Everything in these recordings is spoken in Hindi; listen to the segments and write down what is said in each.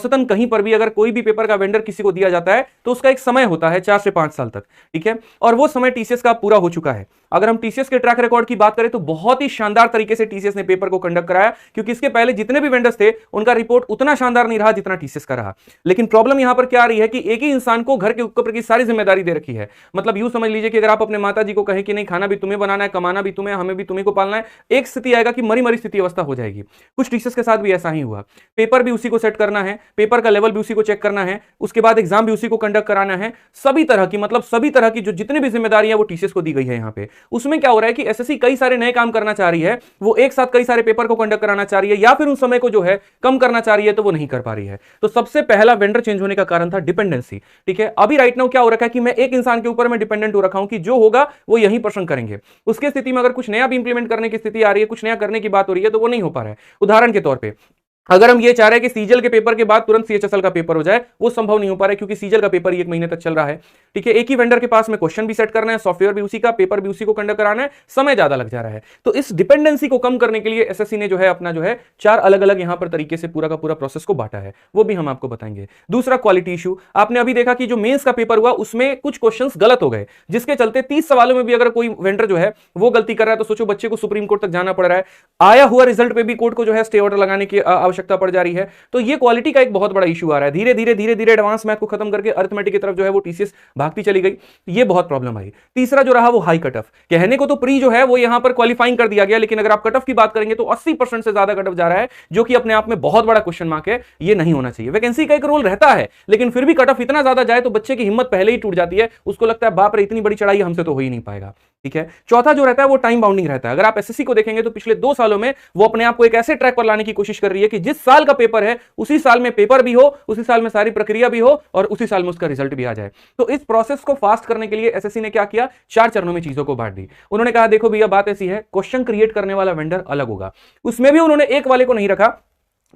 औसतन कहीं पर भी अगर कोई भी पेपर का वेंडर किसी को दिया जाता है तो उसका एक समय होता है 4 से 5 साल तक, ठीक है, और वो समय टीसीएस का पूरा हो चुका है। अगर हम टीसीएस के ट्रैक रिकॉर्ड की बात करें तो बहुत ही शानदार तरीके से टीसीएस ने पेपर को कंडक्ट कराया, क्योंकि इसके पहले जितने भी वेंडर्स थे उनका रिपोर्ट उतना शानदार नहीं रहा जितना टीसीएस का रहा। लेकिन प्रॉब्लम यहां पर क्या आ रही है कि एक ही इंसान को घर के ऊपर की सारी जिम्मेदारी दे रखी है। मतलब यूं समझ लीजिए कि अगर आप अपने माता जी को कहें कि नहीं, खाना भी तुम्हें बनाना है, कमाना भी तुम्हें, हमें भी तुम्हें को पालना है, एक स्थिति आएगा कि मरी मरी स्थिति अवस्था हो जाएगी। कुछ टीसीएस के साथ भी ऐसा ही हुआ। पेपर भी उसी को सेट करना है, पेपर का लेवल भी उसी को चेक करना है, उसके बाद एग्जाम भी उसी को कंडक्ट कराना है, सभी तरह की, मतलब सभी तरह की जो जितनी भी जिम्मेदारी है वो टीसीएस को दी गई है। यहां पे उसमें क्या हो रहा है कि एसएससी कई सारे नए काम करना चाह रही है, वो एक साथ कई सारे पेपर को कंडक्ट कराना चाह रही है, या फिर उन समय को जो है कम करना चाह रही है, तो वो नहीं कर पा रही है। तो सबसे पहला वेंडर चेंज होने का कारण था डिपेंडेंसी, ठीक है। अभी राइट नाउ क्या हो रखा है कि मैं एक इंसान के ऊपर मैं डिपेंडेंट हो रखा हूं कि जो होगा वो यही पर्सन करेंगे। उसके स्थिति में अगर कुछ नया भी इंप्लीमेंट करने की स्थिति आ रही है, कुछ नया करने की बात हो रही है, तो वो नहीं हो पा रहा है। उदाहरण के तौर पर अगर हम ये चाह रहे हैं कि सीजल के पेपर के बाद तुरंत सीएचएसएल का पेपर हो जाए, वो संभव नहीं हो पा रहा है, क्योंकि सीजल का पेपर 1 महीने तक चल रहा है, ठीक है। एक ही वेंडर के पास में क्वेश्चन भी सेट करना है, सॉफ्टवेयर भी उसी का, पेपर भी उसी को कंडक्ट कराना है, समय ज्यादा लग जा रहा है। तो इस डिपेंडेंसी को कम करने के लिए एसएससी ने जो है अपना जो है 4 अलग अलग यहां पर तरीके से पूरा का पूरा प्रोसेस को बांटा है, वो भी हम आपको बताएंगे। दूसरा क्वालिटी इशू, आपने अभी देखा कि जो मेंस का पेपर हुआ उसमें कुछ क्वेश्चन गलत हो गए, जिसके चलते 30 सवालों में भी अगर कोई वेंडर जो है वो गलती कर रहा है, तो सोचो बच्चे को सुप्रीम कोर्ट तक जाना पड़ रहा है, आया हुआ रिजल्ट पे भी कोर्ट को जो है स्टे ऑर्डर लगाने की आवश्यकता पड़ जा रही है। तो ये क्वालिटी का एक बहुत बड़ा इशू आ रहा है। धीरे धीरे एडवांस मैथ को खत्म करके अरिथमेटिक की तरफ जो है वो टीसीएस भागती चली गई, ये बहुत प्रॉब्लम आई। तीसरा जो रहा वो हाई कट ऑफ, कहने को तो प्री जो है वो यहां पर क्वालिफाइंग कर दिया गया, लेकिन अगर आप कट ऑफ की बात करेंगे तो 80% से ज्यादा कट ऑफ जा रहा है, जो कि अपने आप में बहुत बड़ा क्वेश्चन मार्क है। ये नहीं होना चाहिए। वैकेंसी का एक रोल रहता है, लेकिन फिर भी कट ऑफ इतना ज्यादा जाए तो बच्चे की हिम्मत पहले ही टूट जाती है, उसको लगता है बाप रे इतनी बड़ी चढ़ाई हमसे तो हो ही नहीं पाएगा, ठीक है। चौथा जो रहता है वो टाइम बाउंडिंग रहता है। अगर आप एसएससी को देखेंगे तो पिछले 2 सालों में वो अपने आप को एक ऐसे ट्रैक पर लाने की कोशिश कर रही है कि जिस साल का पेपर है उसी साल में पेपर भी हो, उसी साल में सारी प्रक्रिया भी हो, और उसी साल में उसका रिजल्ट भी आ जाए। तो इस प्रोसेस को फास्ट करने के लिए एसएससी ने क्या किया, 4 चरणों में चीजों को बांट दी। उन्होंने कहा देखो भैया बात ऐसी है, क्वेश्चन क्रिएट करने वाला वेंडर अलग होगा, उसमें भी उन्होंने एक वाले को नहीं रखा,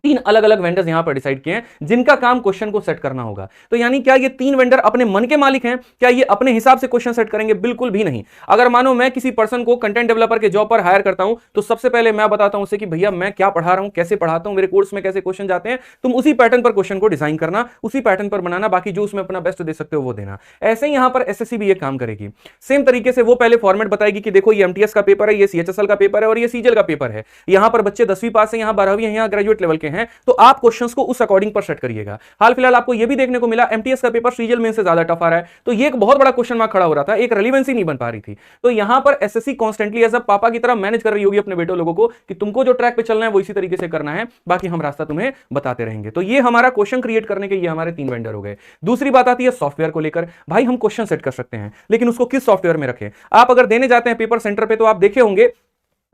3 अलग अलग वेंडर्स यहां पर डिसाइड किए हैं जिनका काम क्वेश्चन को सेट करना होगा। तो यानी क्या ये 3 वेंडर अपने मन के मालिक हैं? क्या ये अपने हिसाब से क्वेश्चन सेट करेंगे? बिल्कुल भी नहीं। अगर मानो मैं किसी पर्सन को कंटेंट डेवलपर के जॉब पर हायर करता हूं, तो सबसे पहले मैं बताता हूं उसे कि भैया मैं क्या पढ़ा रहा हूं, कैसे पढ़ाता हूं, मेरे कोर्स में कैसे क्वेश्चन जाते हैं, तुम उसी पैटर्न पर क्वेश्चन को डिजाइन करना, उसी पैटर्न पर बनाना, बाकी जो उसमें अपना बेस्ट दे सकते हो वो देना। ऐसे ही यहां पर एसएससी भी ये काम करेगी। सेम तरीके से वो पहले फॉर्मेट बताएगी कि देखो ये एमटीएस का पेपर है, ये सीएचएसएल का पेपर है और ये सीजल का पेपर है। यहां पर बच्चे 10वीं पास है, यहां 12वीं है, यहां ग्रेजुएट लेवल के हैं, तो आप क्वेश्चंस को उस अकॉर्डिंग पर सेट करिएगा। हाल फिलहाल आपको यह भी देखने को मिला एमटीएस का पेपर सीजल में से ज्यादा टफ आ रहा है, तो ये एक बहुत बड़ा क्वेश्चन मार्क खड़ा हो रहा था, एक रेलेवेंसी नहीं बन पा रही थी। तो यहां पर एसएससी कॉन्स्टेंटली एज अ पापा की तरह मैनेज कर रही होगी अपने बेटों लोगों को कि तुमको जो ट्रैक पे चलना है वो इसी तरीके से करना है, बाकी हम रास्ता तुम्हें बताते रहेंगे। तो ये हमारा क्वेश्चन क्रिएट करने के ये हमारे 3 वेंडर हो गए। दूसरी बात आती है सॉफ्टवेयर को लेकर। भाई हम क्वेश्चन सेट कर सकते हैं, लेकिन उसको किस सॉफ्टवेयर में रखें? आप अगर देने जाते हैं पेपर सेंटर पे तो आप देखे होंगे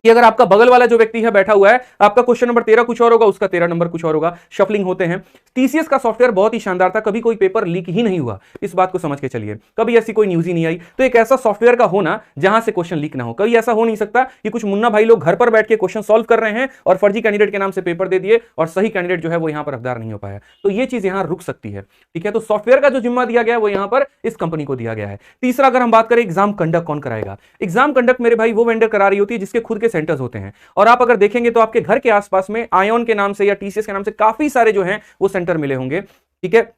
कि अगर आपका बगल वाला जो व्यक्ति है बैठा हुआ है, आपका क्वेश्चन नंबर 13 कुछ और होगा, उसका 13 नंबर कुछ और होगा, शफलिंग होते हैं। टीसीएस का सॉफ्टवेयर बहुत ही शानदार था, कभी कोई पेपर लीक ही नहीं हुआ, इस बात को समझ के चलिए, कभी ऐसी कोई न्यूज ही नहीं आई। तो एक ऐसा सॉफ्टवेयर का होना जहां से क्वेश्चन लीक ना हो। कभी ऐसा हो नहीं सकता कि कुछ मुन्ना भाई लोग घर पर बैठ के क्वेश्चन सॉल्व कर रहे हैं और फर्जी कैंडिडेट के नाम से पेपर दे दिए और सही कैंडिडेट जो है वो यहां पर हकदार नहीं हो पाया। तो ये चीज यहां रुक सकती है, ठीक है। तो सॉफ्टवेयर का जो जिम्मा दिया गया है वो यहां पर इस कंपनी को दिया गया है। तीसरा अगर हम बात करें एग्जाम कंडक्ट कौन कराएगा, एग्जाम कंडक्ट मेरे भाई वो वेंडर करा रही होती है जिसके खुद के सेंटर्स होते हैं। और आप अगर देखेंगे तो आपके घर के आसपास में आयोन के नाम से या टीसीएस के नाम से काफी सारे जो हैं वो सेंटर मिले होंगे, ठीक है।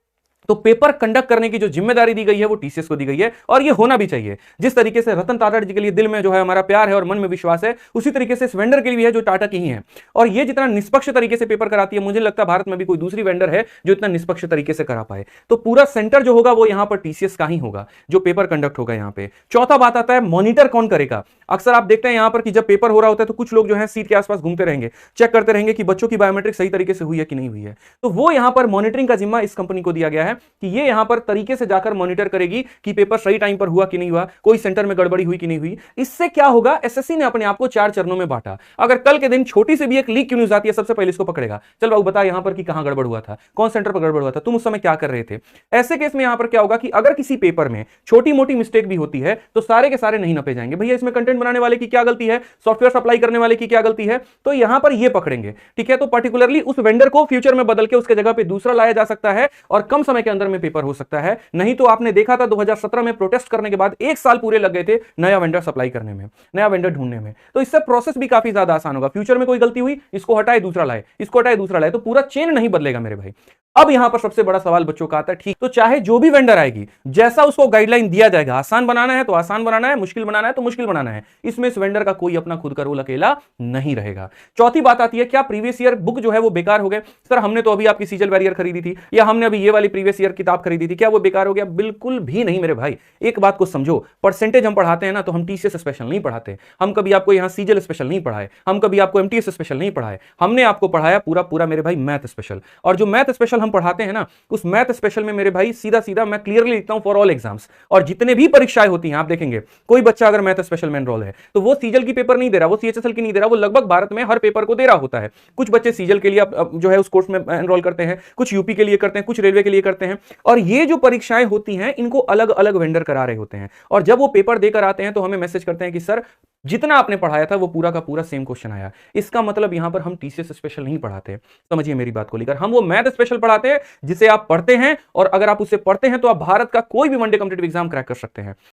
तो पेपर कंडक्ट करने की जो जिम्मेदारी दी गई है वो टीसीएस को दी गई है, और ये होना भी चाहिए। जिस तरीके से रतन टाटा जी के लिए दिल में जो है हमारा प्यार है और मन में विश्वास है, उसी तरीके से इस वेंडर के लिए भी है जो टाटा की ही है। और ये जितना निष्पक्ष तरीके से पेपर कराती है, मुझे लगता है भारत में भी कोई दूसरी वेंडर है जो इतना निष्पक्ष तरीके से करा पाए। तो पूरा सेंटर जो होगा वो यहां पर टीसीएस का ही होगा जो पेपर कंडक्ट होगा यहां पे। चौथा बात आता है मॉनिटर कौन करेगा। अक्सर आप देखते हैं यहां पर कि जब पेपर हो रहा होता है तो कुछ लोग जो है सीट के आसपास घूमते रहेंगे, चेक करते रहेंगे कि बच्चों की बायोमेट्रिक सही तरीके से हुई है कि नहीं हुई है। तो वो यहां पर मॉनिटरिंग का जिम्मा इस कंपनी को दिया गया है कि ये यहां पर तरीके से जाकर मॉनिटर करेगी कि पेपर सही टाइम पर हुआ कि नहीं हुआ, कोई सेंटर में गड़बड़ी हुई कि नहीं हुई। इससे क्या होगा, एसएससी ने अपने आप को 4 चरणों में बांटा। अगर कल के दिन छोटी से भी एक लीक की न्यूज आती है, सबसे पहले इसको पकड़ेगा, चल बाबू बता यहां पर कि कहां गड़बड़ हुआ था, कौन सेंटर पर गड़बड़ हुआ था, तुम उस समय क्या कर रहे थे। ऐसे केस में यहां पर क्या होगा कि अगर किसी पेपर में छोटी मोटी मिस्टेक भी होती है तो सारे के सारे नहीं नपे जाएंगे। भैया इसमें कंटेंट बनाने वाले की क्या गलती है, सॉफ्टवेयर सप्लाई करने वाले की क्या गलती है, तो यहां पर ये पकड़ेंगे, ठीक है। तो पर्टिकुलरली उस वेंडर को फ्यूचर में बदल के उसके जगह पे दूसरा लाया जा सकता है और कम समय के अंदर में पेपर हो सकता है। नहीं तो आपने देखा था 2017 में प्रोटेस्ट करने के बाद 1 साल पूरे लग गए थे नया वेंडर सप्लाई करने में, नया वेंडर ढूंढने में। तो इससे प्रोसेस भी काफी ज्यादा आसान होगा। फ्यूचर में कोई गलती हुई, इसको हटाए दूसरा लाए, इसको हटाए दूसरा लाए, तो पूरा चेन नहीं बदलेगा मेरे भाई। अब यहां पर सबसे बड़ा सवाल बच्चों का आता है, ठीक तो चाहे जो भी वेंडर आएगी, जैसा उसको गाइडलाइन दिया जाएगा, आसान बनाना है तो आसान बनाना है, मुश्किल बनाना है तो मुश्किल बनाना है, इसमें इस वेंडर का कोई अपना खुद का रोल अकेला नहीं रहेगा। चौथी बात आती है, क्या प्रीवियस ईयर बुक जो है वो बेकार हो गए? सर हमने तो अभी आपकी सीजल बैरियर खरीदी थी, या हमने अभी ये वाली प्रीवियस ईयर किताब खरीदी थी, क्या वो बेकार हो गया? बिल्कुल भी नहीं मेरे भाई। एक बात को समझो, परसेंटेज हम पढ़ाते हैं ना, तो हम टीसीएस स्पेशल नहीं पढ़ाते, हम कभी आपको यहां सीजल स्पेशल नहीं पढ़ाए, हम कभी आपको एमटीएस स्पेशल नहीं पढ़ाए, हमने आपको पढ़ाया पूरा पूरा मेरे भाई मैथ स्पेशल। और जो मैथ स्पेशल हम पढ़ाते हैं ना, उस मैथ स्पेशल में मेरे भाई सीधा सीधा मैं क्लियरली लिखता हूं फॉर ऑल एग्जाम्स। और जितने भी परीक्षाएं होती हैं आप देखेंगे, कोई बच्चा अगर मैथ स्पेशल में एनरोल है तो वो सीजल की पेपर नहीं दे रहा, वो सीएचएसएल की नहीं दे रहा, वो लगभग भारत में हर पेपर को दे रहा होता है। कुछ बच्चे सीजल के लिए जो है उस कोर्स में एनरोल करते हैं, कुछ यूपी के लिए करते हैं, कुछ रेलवे के लिए करते हैं। और ये जो परीक्षाएं होती हैं इनको अलग अलग वेंडर करा रहे होते हैं, और जब वो पेपर देकर आते हैं तो हमें मैसेज करते हैं कि सर जितना आपने पढ़ाया था वो पूरा का पूरा सेम क्वेश्चन आया। इसका मतलब यहां पर हम टीसीएस स्पेशल नहीं पढ़ाते, समझिए मेरी बात को लेकर। हम वो मैथ स्पेशल पढ़ाते हैं जिसे आप पढ़ते हैं, और अगर आप उसे पढ़ते हैं तो आप भारत का कोई भी वनडे कॉम्पिटिटिव एग्जाम क्रैक कर सकते हैं।